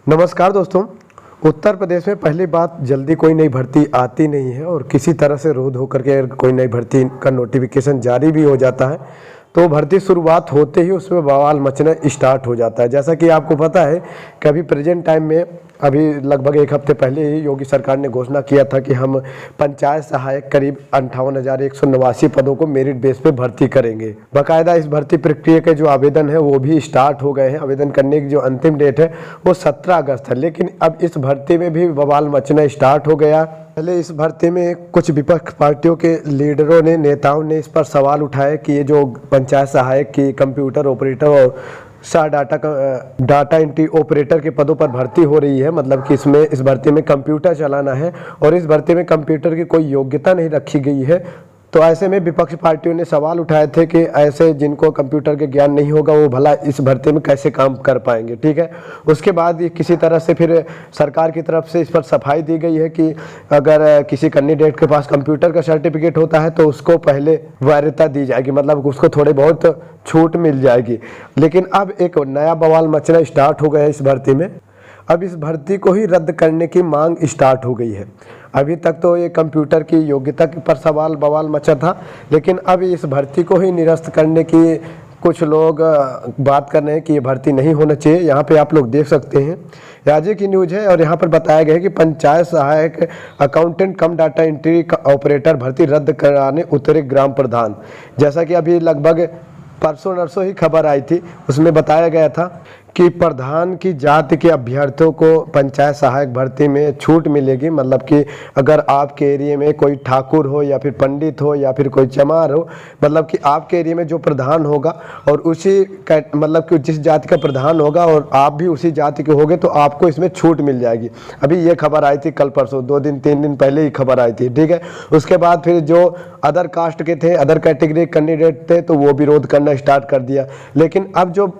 नमस्कार दोस्तों। उत्तर प्रदेश में पहली बात, जल्दी कोई नई भर्ती आती नहीं है और किसी तरह से रोध होकर के अगर कोई नई भर्ती का नोटिफिकेशन जारी भी हो जाता है तो भर्ती शुरुआत होते ही उसमें बवाल मचना स्टार्ट हो जाता है। जैसा कि आपको पता है कि अभी प्रेजेंट टाइम में अभी लगभग एक हफ्ते पहले ही योगी सरकार ने घोषणा किया था कि हम पंचायत सहायक करीब 58,189 पदों को मेरिट बेस पे भर्ती करेंगे। बाकायदा इस भर्ती प्रक्रिया के जो आवेदन है वो भी स्टार्ट हो गए हैं। आवेदन करने की जो अंतिम डेट है वो 17 अगस्त है, लेकिन अब इस भर्ती में भी बवाल मचना स्टार्ट हो गया। पहले इस भर्ती में कुछ विपक्ष पार्टियों के लीडरों ने, नेताओं ने इस पर सवाल उठाए कि ये जो पंचायत सहायक की कंप्यूटर ऑपरेटर और डाटा एंट्री ऑपरेटर के पदों पर भर्ती हो रही है, मतलब कि इसमें इस भर्ती में कंप्यूटर चलाना है और इस भर्ती में कंप्यूटर की कोई योग्यता नहीं रखी गई है। तो ऐसे में विपक्ष पार्टियों ने सवाल उठाए थे कि ऐसे जिनको कंप्यूटर के ज्ञान नहीं होगा वो भला इस भर्ती में कैसे काम कर पाएंगे। ठीक है, उसके बाद ये किसी तरह से फिर सरकार की तरफ से इस पर सफाई दी गई है कि अगर किसी कैंडिडेट के पास कंप्यूटर का सर्टिफिकेट होता है तो उसको पहले वैधता दी जाएगी, मतलब उसको थोड़े बहुत छूट मिल जाएगी। लेकिन अब एक नया बवाल मचना स्टार्ट हो गया है इस भर्ती में। अब इस भर्ती को ही रद्द करने की मांग स्टार्ट हो गई है। अभी तक तो ये कंप्यूटर की योग्यता पर सवाल बवाल मचा था, लेकिन अब इस भर्ती को ही निरस्त करने की कुछ लोग बात कर रहे हैं कि ये भर्ती नहीं होना चाहिए। यहाँ पे आप लोग देख सकते हैं, राज्य की न्यूज़ है और यहाँ पर बताया गया है कि पंचायत सहायक अकाउंटेंट कम डाटा एंट्री ऑपरेटर भर्ती रद्द कराने उतरे ग्राम प्रधान। जैसा कि अभी लगभग परसों नरसों ही खबर आई थी, उसमें बताया गया था कि प्रधान की जाति के अभ्यर्थियों को पंचायत सहायक भर्ती में छूट मिलेगी। मतलब कि अगर आपके एरिया में कोई ठाकुर हो या फिर पंडित हो या फिर कोई चमार हो, मतलब कि आपके एरिया में जो प्रधान होगा और उसी मतलब कि जिस जाति का प्रधान होगा और आप भी उसी जाति के होगे तो आपको इसमें छूट मिल जाएगी। अभी ये खबर आई थी कल परसों, 2-3 दिन पहले ही खबर आई थी। ठीक है, उसके बाद फिर जो अदर कास्ट के थे, अदर कैटेगरी कैंडिडेट थे, तो वो विरोध करना स्टार्ट कर दिया। लेकिन अब जो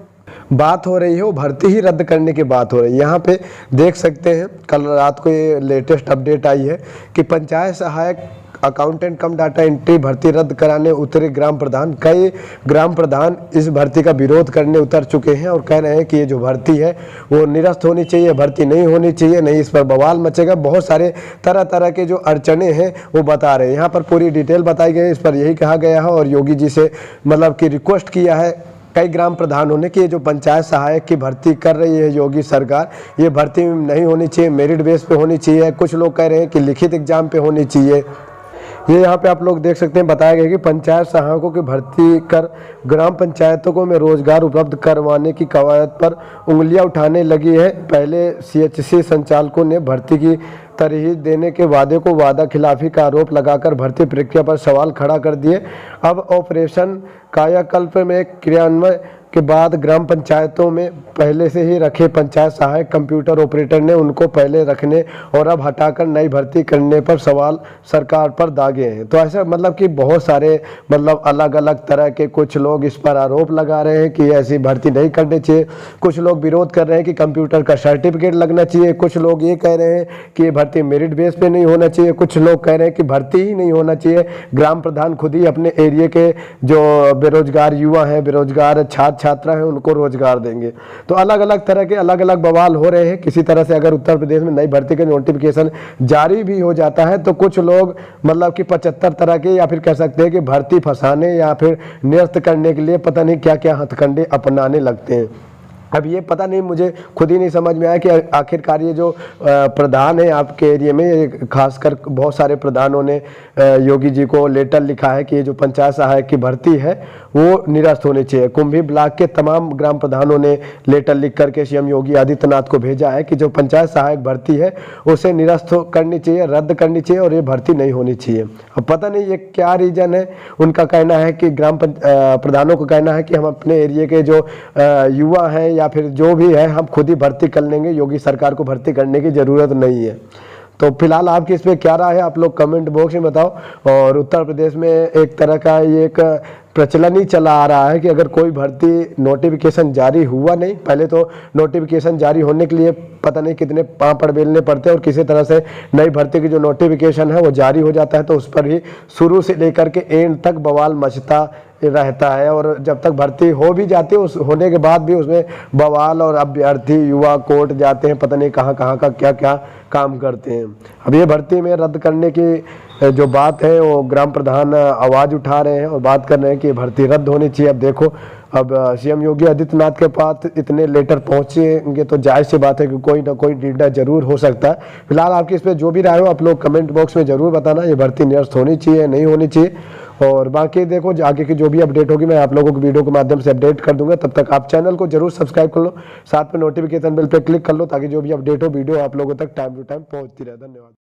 बात हो रही है वो भर्ती ही रद्द करने की बात हो रही है। यहाँ पे देख सकते हैं, कल रात को ये लेटेस्ट अपडेट आई है कि पंचायत सहायक अकाउंटेंट कम डाटा एंट्री भर्ती रद्द कराने उतरे ग्राम प्रधान। कई ग्राम प्रधान इस भर्ती का विरोध करने उतर चुके हैं और कह रहे हैं कि ये जो भर्ती है वो निरस्त होनी चाहिए, भर्ती नहीं होनी चाहिए, नहीं इस पर बवाल मचेगा। बहुत सारे तरह तरह के जो अड़चने हैं वो बता रहे हैं। यहाँ पर पूरी डिटेल बताई गई है, इस पर यही कहा गया है और योगी जी से मतलब कि रिक्वेस्ट किया है कई ग्राम प्रधानों ने कि ये जो पंचायत सहायक की भर्ती कर रही है योगी सरकार, ये भर्ती नहीं होनी चाहिए, मेरिट बेस पे होनी चाहिए। कुछ लोग कह रहे हैं कि लिखित एग्जाम पे होनी चाहिए। ये यहाँ पे आप लोग देख सकते हैं, बताया गया कि पंचायत सहायकों की भर्ती कर ग्राम पंचायतों को में रोजगार उपलब्ध करवाने की कवायद पर उंगलियां उठाने लगी है। पहले सीएचसी संचालकों ने भर्ती की तरहीद देने के वादे को वादा खिलाफी का आरोप लगाकर भर्ती प्रक्रिया पर सवाल खड़ा कर दिए। अब ऑपरेशन कायाकल्प में क्रियान्वयन के बाद ग्राम पंचायतों में पहले से ही रखे पंचायत सहायक कंप्यूटर ऑपरेटर ने उनको पहले रखने और अब हटाकर नई भर्ती करने पर सवाल सरकार पर दागे हैं। तो ऐसा मतलब कि बहुत सारे मतलब अलग अलग तरह के कुछ लोग इस पर आरोप लगा रहे हैं कि ऐसी भर्ती नहीं करनी चाहिए। कुछ लोग विरोध कर रहे हैं कि कंप्यूटर का सर्टिफिकेट लगना चाहिए। कुछ लोग ये कह रहे हैं कि ये भर्ती मेरिट बेस पे नहीं होना चाहिए। कुछ लोग कह रहे हैं कि भर्ती ही नहीं होना चाहिए, ग्राम प्रधान खुद ही अपने एरिया के जो बेरोजगार युवा हैं, बेरोजगार छात्रा है, उनको रोजगार देंगे। तो अलग अलग तरह के अलग अलग बवाल हो रहे हैं। किसी तरह से अगर उत्तर प्रदेश में नई भर्ती के नोटिफिकेशन जारी भी हो जाता है तो कुछ लोग मतलब कि 75 तरह के या फिर कह सकते हैं कि भर्ती फंसाने या फिर निरस्त करने के लिए पता नहीं क्या क्या हथकंडे अपनाने लगते हैं। अब ये पता नहीं, मुझे खुद ही नहीं समझ में आया कि आखिरकार ये जो प्रधान है आपके एरिया में, खासकर बहुत सारे प्रधानों ने योगी जी को लेटर लिखा है कि ये जो पंचायत सहायक की भर्ती है वो निरस्त होनी चाहिए। कुंभी ब्लॉक के तमाम ग्राम प्रधानों ने लेटर लिख करके सीएम योगी आदित्यनाथ को भेजा है कि जो पंचायत सहायक भर्ती है उसे निरस्त करनी चाहिए, रद्द करनी चाहिए और ये भर्ती नहीं होनी चाहिए। अब पता नहीं ये क्या रीजन है। उनका कहना है कि ग्राम प्रधानों को कहना है कि हम अपने एरिया के जो युवा हैं या फिर जो भी है हम खुद ही भर्ती कर लेंगे, योगी सरकार को भर्ती करने की ज़रूरत नहीं है। तो फिलहाल आपकी इस पर क्या राय है, आप लोग कमेंट बॉक्स में बताओ। और उत्तर प्रदेश में एक तरह का ये एक प्रचलन ही चला आ रहा है कि अगर कोई भर्ती नोटिफिकेशन जारी हुआ नहीं, पहले तो नोटिफिकेशन जारी होने के लिए पता नहीं कितने पापड़ बेलने पड़ते हैं और किसी तरह से नई भर्ती की जो नोटिफिकेशन है वो जारी हो जाता है तो उस पर ही शुरू से लेकर के एंड तक बवाल मचता रहता है, और जब तक भर्ती हो भी जाती है, उस होने के बाद भी उसमें बवाल, और अभ्यर्थी युवा कोर्ट जाते हैं, पता नहीं कहाँ कहाँ का क्या क्या काम करते हैं। अब ये भर्ती में रद्द करने की जो बात है वो ग्राम प्रधान आवाज़ उठा रहे हैं और बात कर रहे हैं कि भर्ती रद्द होनी चाहिए। अब देखो, अब सीएम योगी आदित्यनाथ के पास इतने लेटर पहुंचेंगे तो जायज़ सी बात है कि कोई ना कोई निर्णय जरूर हो सकता है। फिलहाल आपकी इस पर जो भी राय हो आप लोग कमेंट बॉक्स में ज़रूर बताना, ये भर्ती निरस्त होनी चाहिए नहीं होनी चाहिए। और बाकी देखो आगे की जो भी अपडेट होगी मैं आप लोगों को वीडियो के माध्यम से अपडेट कर दूंगा। तब तक आप चैनल को जरूर सब्सक्राइब कर लो, साथ में नोटिफिकेशन बेल पे क्लिक कर लो, ताकि जो भी अपडेट हो वीडियो आप लोगों तक टाइम टू टाइम पहुंचती रहे। धन्यवाद।